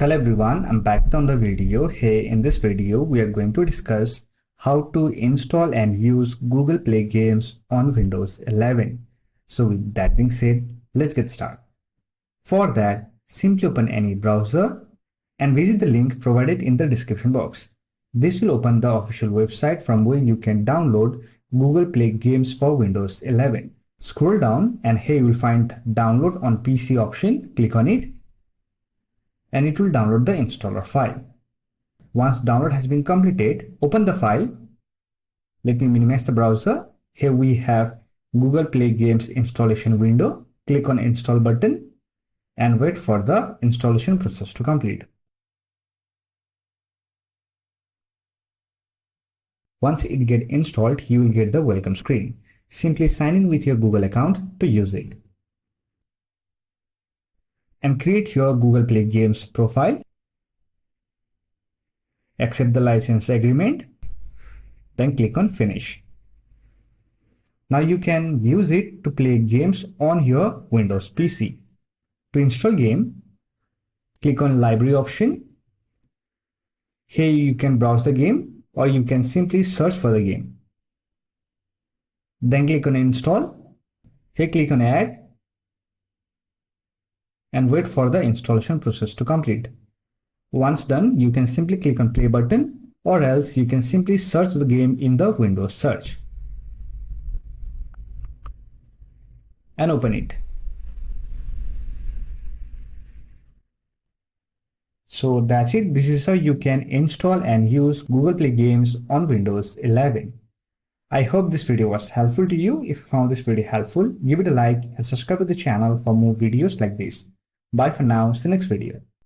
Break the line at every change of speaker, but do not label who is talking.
Hello everyone, I'm back on the video. Hey, in this video, we are going to discuss how to install and use Google Play games on Windows 11. So with that being said, let's get started. For that, simply open any browser and visit the link provided in the description box. This will open the official website from where you can download Google Play games for Windows 11. Scroll down and here you will find download on PC option. Click on it and it will download the installer file. Once download has been completed, open the file. Let me minimize the browser. Here we have Google Play Games installation window. Click on install button and wait for the installation process to complete. Once it gets installed, you will get the welcome screen. Simply sign in with your Google account to use it. And create your Google Play Games profile. Accept the license agreement. Then click on Finish. Now you can use it to play games on your Windows PC. To install game, click on Library option. Here you can browse the game or you can simply search for the game. Then click on Install. Here click on Add and wait for the installation process to complete. Once done, you can simply click on Play button or else you can simply search the game in the Windows search and open it. So that's it. This is how you can install and use Google Play games on Windows 11. I hope this video was helpful to you. If you found this video helpful, give it a like and subscribe to the channel for more videos like this. Bye for now. See you next video.